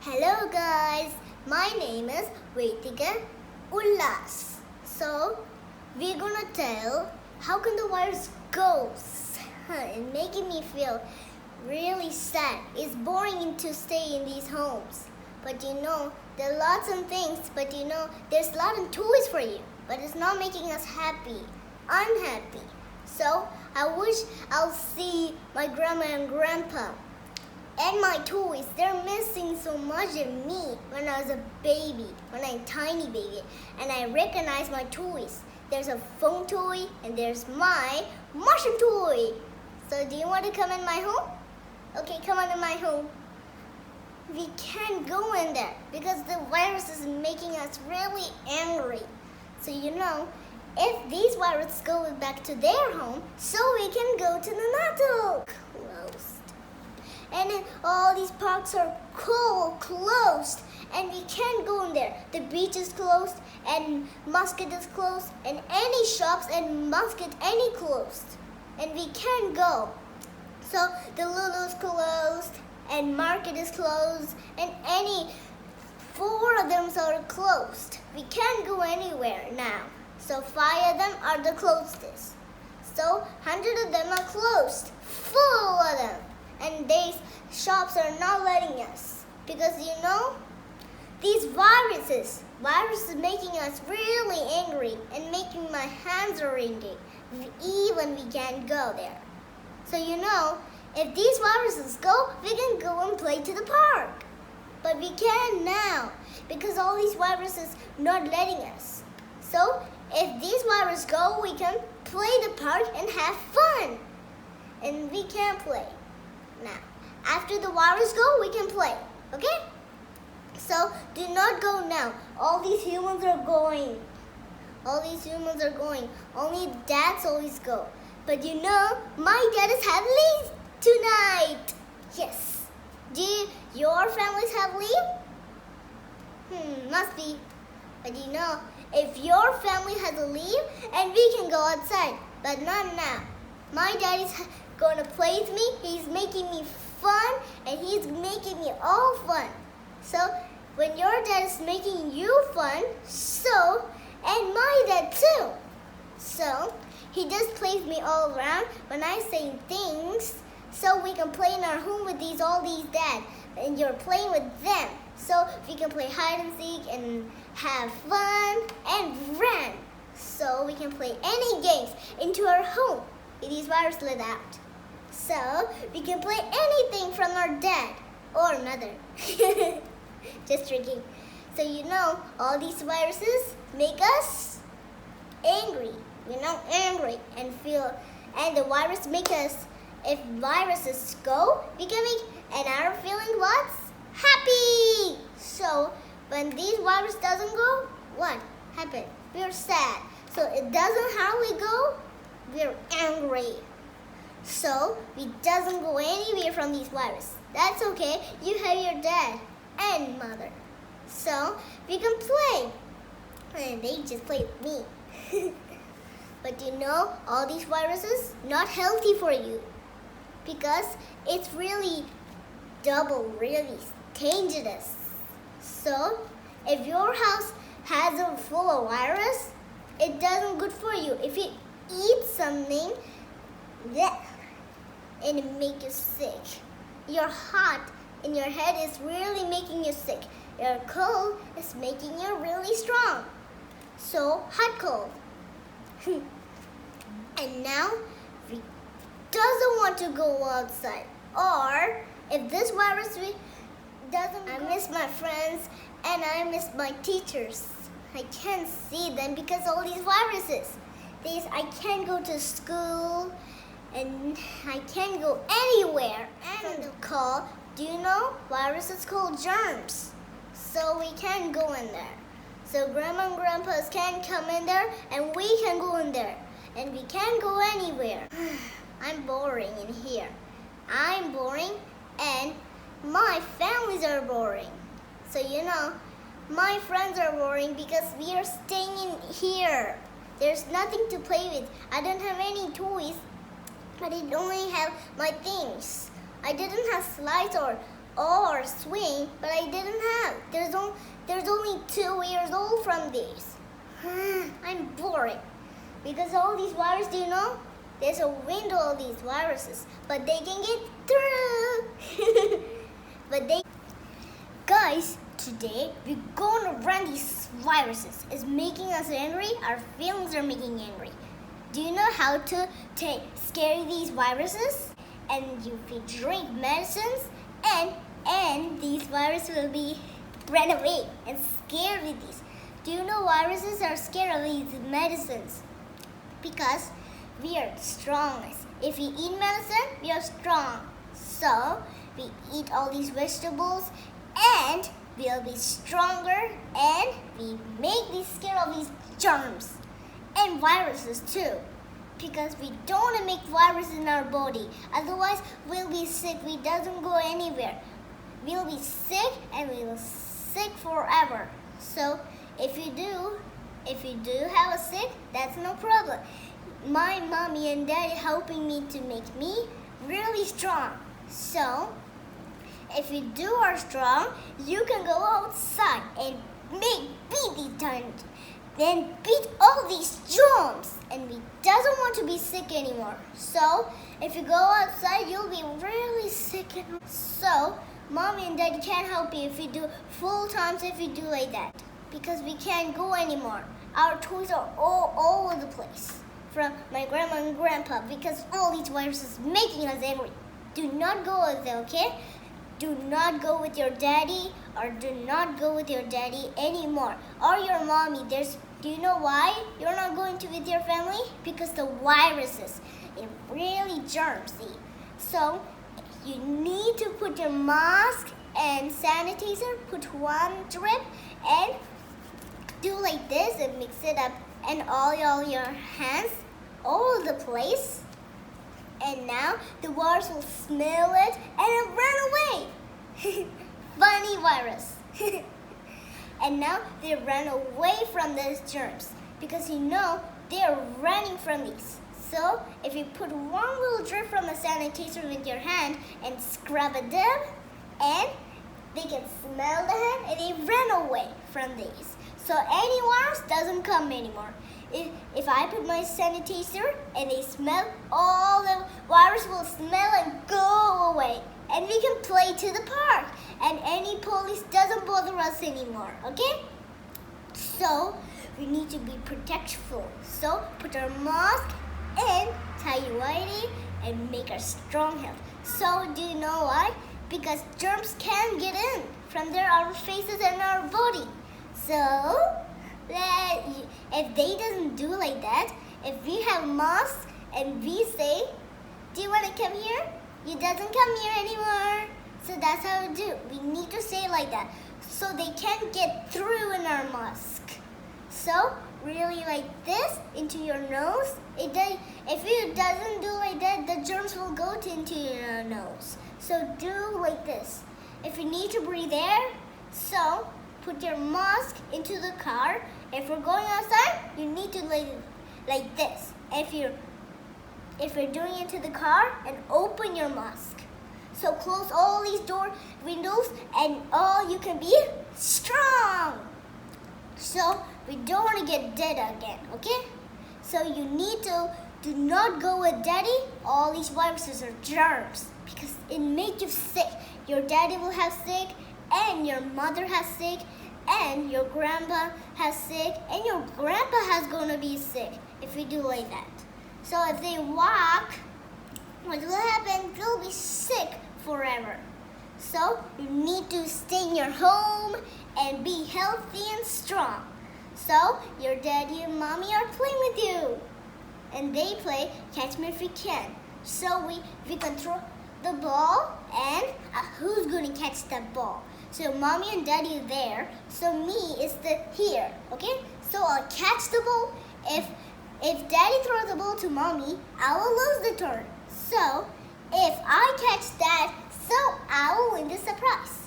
Hello guys, my name is Vetika Ullas. So we're gonna tell how can the virus goes and making me feel really sad. It's boring to stay in these homes. But there are lots of things, but there's a lot of toys for you. But it's not making us happy, unhappy. So I wish I'll see my grandma and grandpa. And my toys, they're missing so much of me when I was a baby, when I'm a tiny baby. And I recognize my toys. There's a phone toy and there's my mushroom toy. So do you want to come in my home? Okay, come on in my home. We can't go in there because the virus is making us really angry. So if these viruses go back to their home, so we can go to the NATO. Closed. And then all these parks are closed and we can't go in there. The beach is closed and Muscat is closed and any shops in Muscat any closed and we can't go. So the Lulu's closed and Market is closed and any 4 of them are closed. We can't go anywhere now. So 5 of them are the closest. So 100 of them are closed. Full of them. And these shops are not letting us because these viruses making us really angry and making my hands are ringing even we can't go there. So if these viruses go, we can go and play to the park. But we can't now because all these viruses not letting us. So if these viruses go, we can play the park and have fun. And we can't play. Now, after the virus go, we can play, okay? So, do not go now. All these humans are going. Only dads always go. But my dad is having leave tonight. Yes. Do your families have leave? Must be. But if your family has a leave, and we can go outside, but not now. My daddy's going to play with me. He's making me fun and he's making me all fun. So when your dad is making you fun, and my dad too. So he just plays me all around when I say things so we can play in our home with all these dads and you're playing with them. So we can play hide and seek and have fun and run. So we can play any games into our home. It is virus let out. So we can play anything from our dad or mother. Just tricking. So all these viruses make us angry. Angry and the virus make us, if viruses go, we can make, and our feeling what's? Happy. So when these virus doesn't go, what happened? We're sad. So it doesn't hardly go, we're angry. So we doesn't go anywhere from these viruses. That's okay. You have your dad and mother. So we can play. And they just play with me. But all these viruses not healthy for you. Because it's really really dangerous. So if your house has a full of virus, it doesn't good for you. If you eat something and it make you sick. Your heart in your head is really making you sick. Your cold is making you really strong. So hot cold. And now we doesn't want to go outside. Or if this virus doesn't, I miss my friends and I miss my teachers. I can't see them because all these viruses. I can't go to school and I can't go anywhere. And viruses called germs. So we can't go in there. So grandma and grandpas can't come in there and we can go in there. And we can't go anywhere. I'm boring in here. I'm boring and my families are boring. So my friends are boring because we are staying in here. There's nothing to play with. I don't have any toys, but I only have my things. I didn't have slides or or swing, but I didn't have. There's only 2 years old from these. I'm bored because all these viruses, do you know? There's a window of these viruses, but they can get through. Guys, today we're gonna run these viruses. It's making us angry. Our feelings are making angry. Do you know how to scare these viruses? And if you drink medicines, and these viruses will be run away and scared with these. Do you know viruses are scared of these medicines? Because we are strong. If we eat medicine, we are strong. So we eat all these vegetables and we'll be stronger, and we make these scared of these germs and viruses too. Because we don't want to make viruses in our body. Otherwise, we'll be sick. We doesn't go anywhere. We'll be sick and we'll sick forever. So if you do have a sick, that's no problem. My mommy and daddy helping me to make me really strong. So if you are strong, you can go outside and beat these giants. Then beat all these germs, and we doesn't want to be sick anymore. So if you go outside, you'll be really sick. So mommy and daddy can't help you if you do full times, if you do like that, because we can't go anymore. Our toys are all over the place from my grandma and grandpa, because all these viruses making us angry. Do not go with them, okay? Do not go with your daddy, or do not go with your daddy anymore, or your mommy. Do you know why you're not going with your family? Because the viruses, it really germsy. So you need to put your mask and sanitizer, put 1 drip, and do like this and mix it up, and all your hands all over the place. And now the virus will smell it and it run away. Funny virus. And now they run away from those germs, because you know they are running from these. So if you put 1 little drip from a sanitizer with your hand and scrub it down, and they can smell the hand and they run away from these. So any virus doesn't come anymore. If I put my sanitizer and they smell, all the virus will smell and go away. And we can play to the park. And any police doesn't bother us anymore, okay? So we need to be protectful. So put our mask and tidy-whitey and make our strong health. So do you know why? Because germs can get in from our faces and our body. So if they doesn't do like that, if we have masks and we say, do you want to come here? You doesn't come here anymore. So that's how we do. We need to say like that, so they can't get through in our mask. So really like this into your nose. If you doesn't do like that, the germs will go into your nose. So do like this. If you need to breathe air, so put your mask into the car. If we're going outside, you need to like this. If you're doing it to the car, and open your mask. So close all these windows, and all you can be strong. So we don't want to get dead again, okay? So you need to do not go with daddy. All these viruses are germs, because it makes you sick. Your daddy will have sick, and your mother has sick, and your grandpa has sick, and your grandpa has gonna be sick if we do like that. So if they walk, what will happen? They'll be sick forever. So you need to stay in your home and be healthy and strong. So your daddy and mommy are playing with you, and they play catch me if you can. So we control the ball, and who's going to catch that ball? So mommy and daddy are there. So me is here, okay? So I'll catch the ball. If daddy throws the ball to mommy, I will lose the turn. So if I catch that, so I will win the surprise.